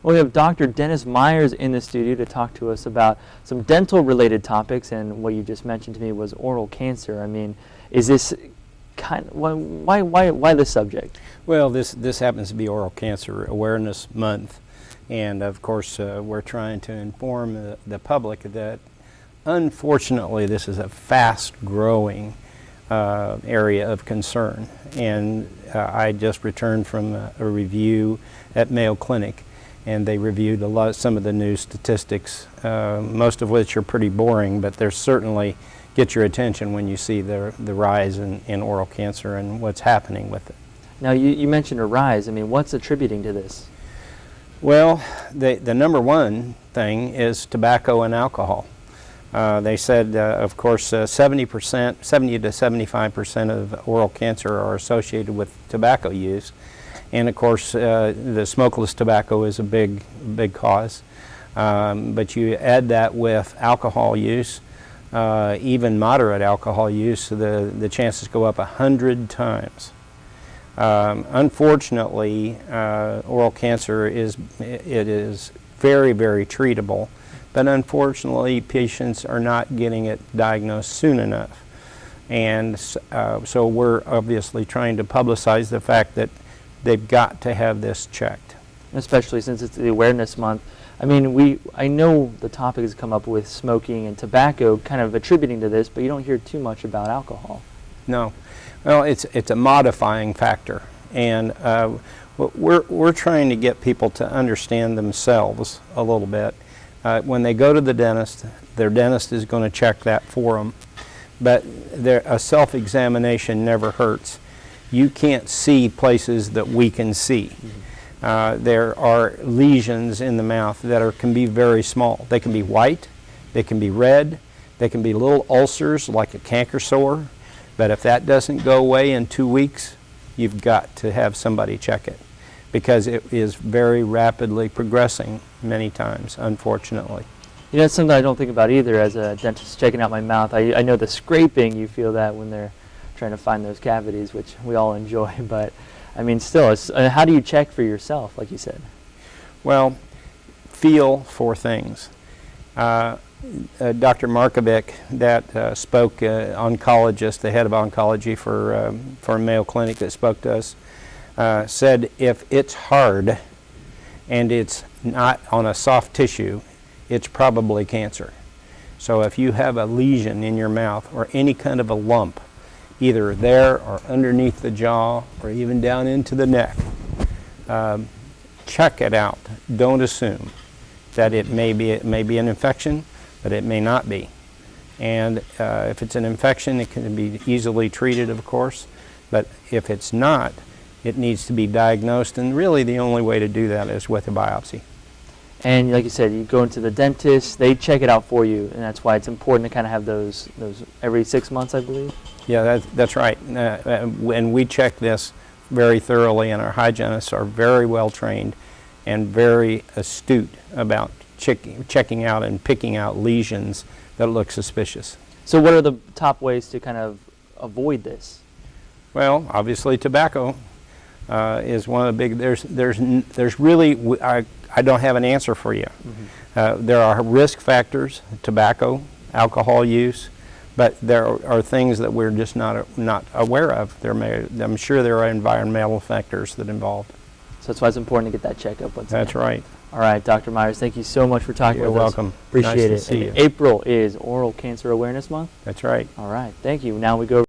Well, we have Dr. Dennis Myers in the studio to talk to us about some dental-related topics, and what you just mentioned to me was oral cancer. I mean, is this why this subject? Well, this happens to be Oral Cancer Awareness Month, and of course we're trying to inform the public that unfortunately this is a fast-growing area of concern. And I just returned from a review at Mayo Clinic, and they reviewed some of the new statistics, most of which are pretty boring, but they're certainly get your attention when you see the rise in oral cancer and what's happening with it. Now, you mentioned a rise. I mean, what's attributing to this? Well, the number one thing is tobacco and alcohol. They said, of course, 70 to 75% of oral cancer are associated with tobacco use. And of course, the smokeless tobacco is a big cause. But you add that with alcohol use, even moderate alcohol use, the chances go up 100 times. Unfortunately, oral cancer is very, very treatable, but unfortunately patients are not getting it diagnosed soon enough. And so we're obviously trying to publicize the fact that they've got to have this checked. Especially since it's the Awareness Month. I mean, I know the topic has come up with smoking and tobacco kind of attributing to this, but you don't hear too much about alcohol. No. Well, it's a modifying factor, and we're trying to get people to understand themselves a little bit. When they go to the dentist, their dentist is going to check that for them, but a self-examination never hurts. You can't see places that we can see. There are lesions in the mouth that can be very small. They can be white, they can be red, they can be little ulcers like a canker sore, but if that doesn't go away in 2 weeks, you've got to have somebody check it, because it is very rapidly progressing many times, unfortunately. You know, it's something I don't think about either as a dentist checking out my mouth. I know the scraping, you feel that when they're trying to find those cavities, which we all enjoy, but I mean, still, how do you check for yourself, like you said? Well, feel for things. Dr. Markovic, that spoke, oncologist, the head of oncology for Mayo Clinic that spoke to us, said if it's hard and it's not on a soft tissue, it's probably cancer. So if you have a lesion in your mouth or any kind of a lump, either there or underneath the jaw or even down into the neck, check it out. Don't assume that it may be an infection, but it may not be. And if it's an infection, it can be easily treated, of course, but if it's not, it needs to be diagnosed, and really the only way to do that is with a biopsy. And like you said, you go into the dentist, they check it out for you, and that's why it's important to kind of have those every 6 months, I believe. Yeah, that's right. And we check this very thoroughly, and our hygienists are very well trained and very astute about checking out and picking out lesions that look suspicious. So what are the top ways to kind of avoid this? Well, obviously tobacco is one of the big. There's really I don't have an answer for you. There are risk factors: tobacco, alcohol use, but there are things that we're just not aware of. I'm sure there are environmental factors that involved. So that's why it's important to get that checkup once again. That's right. All right, Dr. Myers, thank you so much for talking with us. You're welcome. Appreciate it. Nice to see you. April is Oral Cancer Awareness Month. That's right. All right, thank you. Now we go